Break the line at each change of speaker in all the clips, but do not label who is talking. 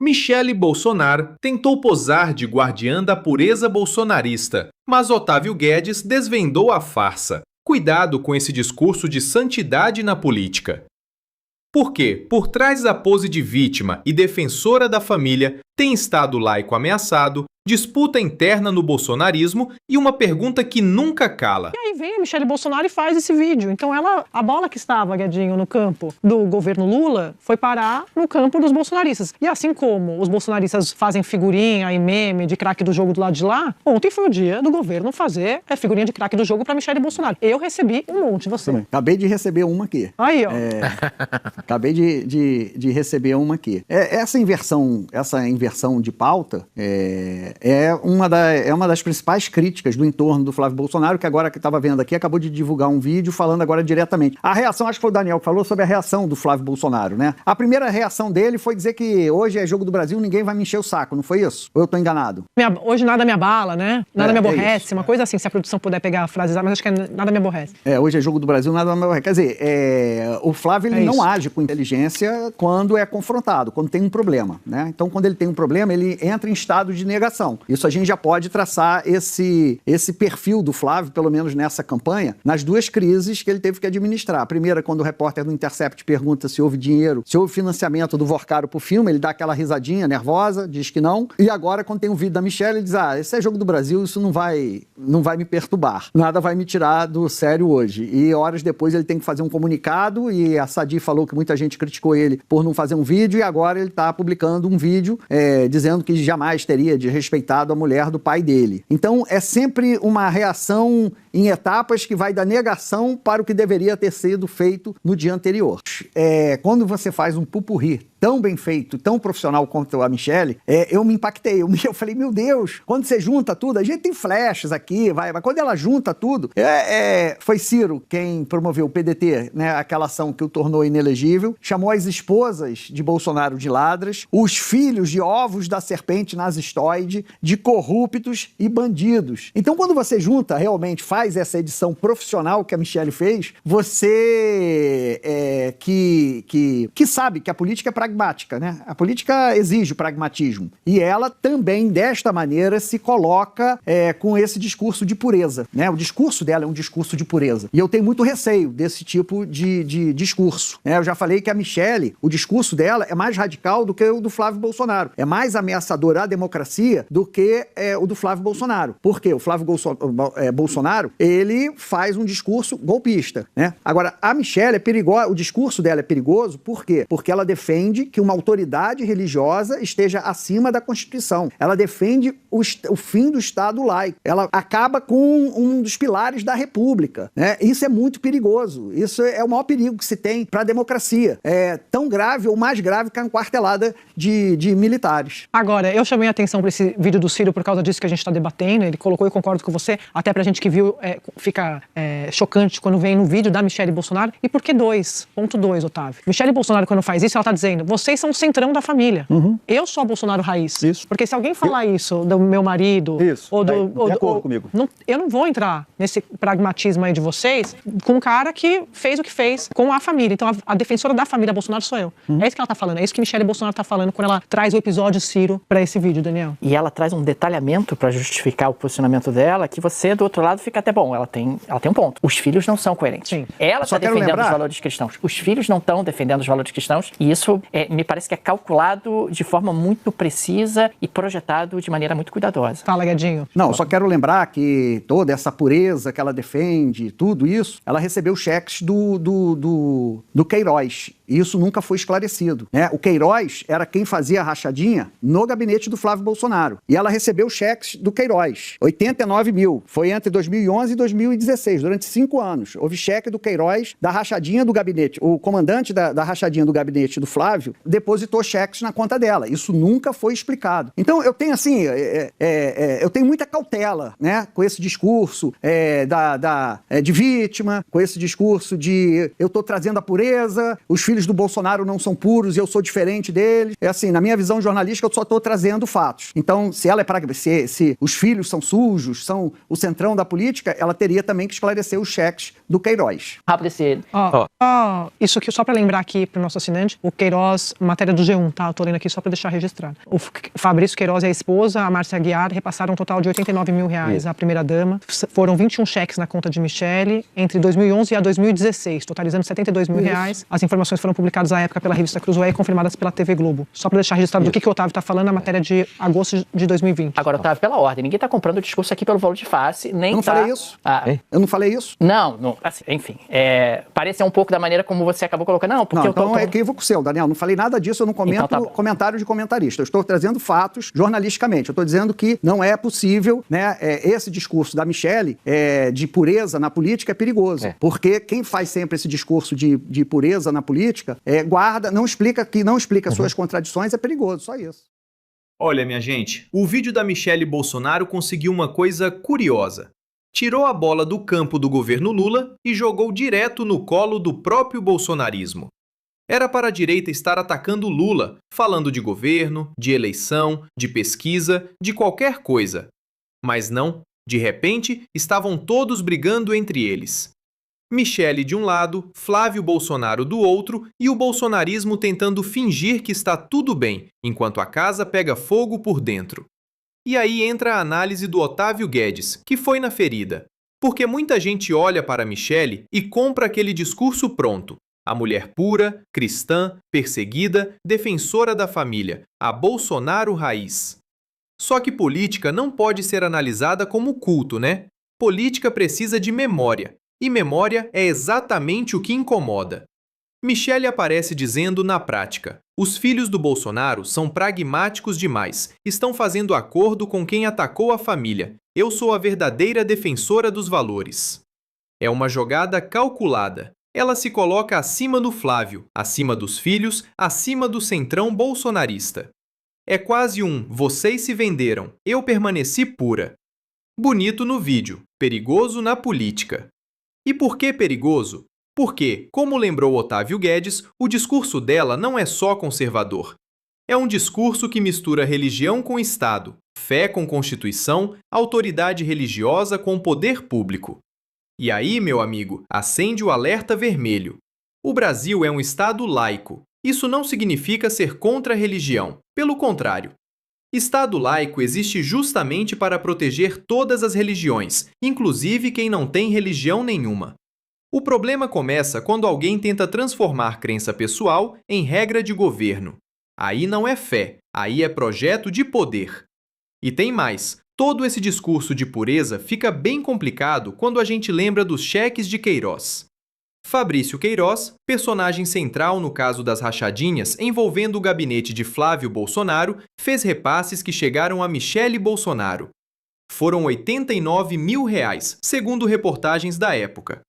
Michele Bolsonaro tentou posar de guardiã da pureza bolsonarista, mas Otávio Guedes desvendou a farsa. Cuidado com esse discurso de santidade na política. Porque, por trás da pose de vítima e defensora da família, tem Estado laico ameaçado, disputa interna no bolsonarismo e uma pergunta que nunca cala.
E aí vem a Michele Bolsonaro e faz esse vídeo. Então a bola que estava, Guedinho, no campo do governo Lula foi parar no campo dos bolsonaristas. E assim como os bolsonaristas fazem figurinha e meme de craque do jogo do lado de lá, ontem foi o dia do governo fazer figurinha de craque do jogo para Michele Bolsonaro. Eu recebi um monte, você.
Também. Acabei de receber uma aqui.
Aí, ó.
Acabei de receber uma aqui. Essa inversão de pauta é uma das principais críticas do entorno do Flávio Bolsonaro, que agora que estava vendo aqui, acabou de divulgar um vídeo falando agora diretamente. A reação, acho que foi o Daniel que falou sobre a reação do Flávio Bolsonaro, né? A primeira reação dele foi dizer que hoje é jogo do Brasil, ninguém vai me encher o saco, não foi isso? Ou eu tô enganado?
Hoje nada me abala, né? Nada me aborrece, uma coisa assim, se a produção puder pegar a frase, mas acho que nada me aborrece.
Hoje é jogo do Brasil, nada me aborrece. Quer dizer, o Flávio ele não age com inteligência quando é confrontado, quando tem um problema, né? Então, quando ele tem um problema, ele entra em estado de negação. Isso a gente já pode traçar esse perfil do Flávio, pelo menos nessa campanha, nas duas crises que ele teve que administrar. A primeira, quando o repórter do Intercept pergunta se houve dinheiro, se houve financiamento do Vorcaro pro filme, ele dá aquela risadinha nervosa, diz que não. E agora, quando tem um vídeo da Michelle, ele diz, esse é jogo do Brasil, isso não vai me perturbar. Nada vai me tirar do sério hoje. E horas depois ele tem que fazer um comunicado, e a Sadi falou que muita gente criticou ele por não fazer um vídeo, e agora ele está publicando um vídeo dizendo que jamais teria desrespeitado a mulher do pai dele. Então, é sempre uma reação em etapas que vai da negação para o que deveria ter sido feito no dia anterior. Quando você faz um pupurri tão bem feito, tão profissional quanto a Michele, eu me impactei. Eu falei, meu Deus, quando você junta tudo, a gente tem flashes aqui, mas quando ela junta tudo, foi Ciro quem promoveu o PDT, né, aquela ação que o tornou inelegível, chamou as esposas de Bolsonaro de ladras, os filhos de ovos da serpente nazistoide, de corruptos e bandidos. Então, quando você junta, realmente faz essa edição profissional que a Michele fez, você que sabe que a política é pragmática, né? A política exige o pragmatismo. E ela também, desta maneira, se coloca com esse discurso de pureza, né? O discurso dela é um discurso de pureza. E eu tenho muito receio desse tipo de discurso, né? Eu já falei que a Michele, o discurso dela é mais radical do que o do Flávio Bolsonaro. É mais ameaçador à democracia do que o do Flávio Bolsonaro. Por quê? O Flávio Bolsonaro, ele faz um discurso golpista, né? Agora, a Michele é perigosa, o discurso dela é perigoso, por quê? Porque ela defende que uma autoridade religiosa esteja acima da Constituição. Ela defende o fim do Estado laico. Ela acaba com um dos pilares da República, né? Isso é muito perigoso. Isso é o maior perigo que se tem para a democracia. É tão grave ou mais grave que a quartelada de militares.
Agora, eu chamei a atenção para esse vídeo do Ciro por causa disso que a gente está debatendo. Ele colocou, e concordo com você, até pra gente que viu, fica chocante quando vem no vídeo da Michele Bolsonaro. E por que Ponto 2, Otávio. Michele Bolsonaro, quando faz isso, ela tá dizendo, vocês são o centrão da família. Uhum. Eu sou a Bolsonaro raiz. Isso. Porque se alguém falar isso do meu marido...
Isso.
Ou
de acordo comigo.
Eu não vou entrar nesse pragmatismo aí de vocês com um cara que fez o que fez com a família. Então, a defensora da família Bolsonaro sou eu. Uhum. É isso que ela tá falando. É isso que Michele Bolsonaro tá falando quando ela traz o episódio Ciro pra esse vídeo, Daniel.
E ela traz um detalhamento pra justificar o posicionamento dela, que você, do outro lado, fica até bom. Ela tem um ponto. Os filhos não são coerentes. Sim. Ela está defendendo os valores cristãos. Os filhos não estão defendendo os valores cristãos. E isso me parece que é calculado de forma muito precisa e projetado de maneira muito cuidadosa.
Fala, Guedinho.
Não, só quero lembrar que toda essa pureza que ela defende, tudo isso, ela recebeu cheques do Queiroz. E isso nunca foi esclarecido, né? O Queiroz era quem fazia a rachadinha no gabinete do Flávio Bolsonaro. E ela recebeu cheques do Queiroz, 89 mil. Foi entre 2011 e 2016, durante 5 anos. Houve cheque do Queiroz da rachadinha do gabinete. O comandante da rachadinha do gabinete do Flávio depositou cheques na conta dela. Isso nunca foi explicado. Então, eu tenho assim, eu tenho muita cautela, né? Com esse discurso de vítima, com esse discurso de eu tô trazendo a pureza, os filhos filhos do Bolsonaro não são puros e eu sou diferente deles. É assim, na minha visão jornalística, eu só estou trazendo fatos. Então, se ela é se os filhos são sujos, são o centrão da política, ela teria também que esclarecer os cheques do Queiroz.
Rápido esse...
Isso aqui, só para lembrar aqui para o nosso assinante, o Queiroz, matéria do G1, tá? Eu tô lendo aqui só para deixar registrado. O Fabrício Queiroz e a esposa, a Márcia Aguiar, repassaram um total de R$89 mil à primeira-dama. Foram 21 cheques na conta de Michele entre 2011 e 2016, totalizando R$72 mil. As informações foram publicadas à época pela revista Cruzoé e confirmadas pela TV Globo. Só para deixar registrado do que o Otávio está falando na matéria de agosto de 2020.
Agora, Otávio, pela ordem, ninguém está comprando o discurso aqui pelo valor de face, nem
Eu não falei isso. Eu não falei isso.
Não, assim, enfim. Parece um pouco da maneira como você acabou colocando. Não, porque
então é equívoco seu, Daniel. Não falei nada disso, eu não comento
então,
comentário de comentarista. Eu estou trazendo fatos jornalisticamente. Eu estou dizendo que não é possível, né? Esse discurso da Michele de pureza na política é perigoso. Porque quem faz sempre esse discurso de pureza na política não explica suas contradições, é perigoso, só isso.
Olha, minha gente, o vídeo da Michele Bolsonaro conseguiu uma coisa curiosa. Tirou a bola do campo do governo Lula e jogou direto no colo do próprio bolsonarismo. Era para a direita estar atacando Lula, falando de governo, de eleição, de pesquisa, de qualquer coisa. Mas não, de repente, estavam todos brigando entre eles. Michele de um lado, Flávio Bolsonaro do outro e o bolsonarismo tentando fingir que está tudo bem, enquanto a casa pega fogo por dentro. E aí entra a análise do Otávio Guedes, que foi na ferida. Porque muita gente olha para Michele e compra aquele discurso pronto. A mulher pura, cristã, perseguida, defensora da família, a Bolsonaro raiz. Só que política não pode ser analisada como culto, né? Política precisa de memória. E memória é exatamente o que incomoda. Michele aparece dizendo na prática: os filhos do Bolsonaro são pragmáticos demais, estão fazendo acordo com quem atacou a família. Eu sou a verdadeira defensora dos valores. É uma jogada calculada. Ela se coloca acima do Flávio, acima dos filhos, acima do centrão bolsonarista. É quase um vocês se venderam, eu permaneci pura. Bonito no vídeo, perigoso na política. E por que perigoso? Porque, como lembrou Otávio Guedes, o discurso dela não é só conservador. É um discurso que mistura religião com Estado, fé com Constituição, autoridade religiosa com poder público. E aí, meu amigo, acende o alerta vermelho. O Brasil é um Estado laico. Isso não significa ser contra a religião. Pelo contrário. Estado laico existe justamente para proteger todas as religiões, inclusive quem não tem religião nenhuma. O problema começa quando alguém tenta transformar crença pessoal em regra de governo. Aí não é fé, aí é projeto de poder. E tem mais, todo esse discurso de pureza fica bem complicado quando a gente lembra dos cheques de Queiroz. Fabrício Queiroz, personagem central no caso das rachadinhas envolvendo o gabinete de Flávio Bolsonaro, fez repasses que chegaram a Michele Bolsonaro. Foram R$89 mil, segundo reportagens da época.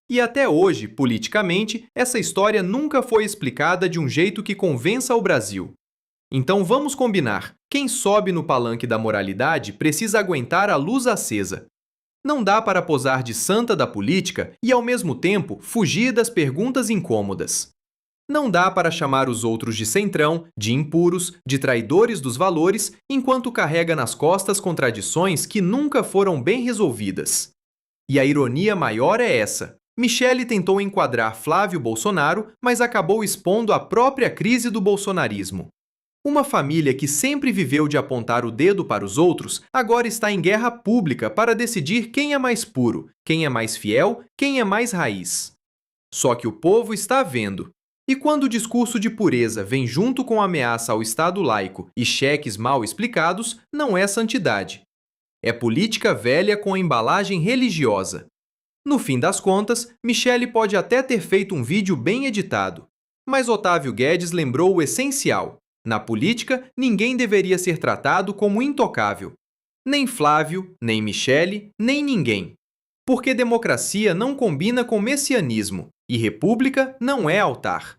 E até hoje, politicamente, essa história nunca foi explicada de um jeito que convença ao Brasil. Então vamos combinar, quem sobe no palanque da moralidade precisa aguentar a luz acesa. Não dá para posar de santa da política e, ao mesmo tempo, fugir das perguntas incômodas. Não dá para chamar os outros de centrão, de impuros, de traidores dos valores, enquanto carrega nas costas contradições que nunca foram bem resolvidas. E a ironia maior é essa. Michele tentou enquadrar Flávio Bolsonaro, mas acabou expondo a própria crise do bolsonarismo. Uma família que sempre viveu de apontar o dedo para os outros, agora está em guerra pública para decidir quem é mais puro, quem é mais fiel, quem é mais raiz. Só que o povo está vendo. E quando o discurso de pureza vem junto com ameaça ao Estado laico e cheques mal explicados, não é santidade. É política velha com embalagem religiosa. No fim das contas, Michele pode até ter feito um vídeo bem editado. Mas Otávio Guedes lembrou o essencial. Na política, ninguém deveria ser tratado como intocável. Nem Flávio, nem Michele, nem ninguém. Porque democracia não combina com messianismo e república não é altar.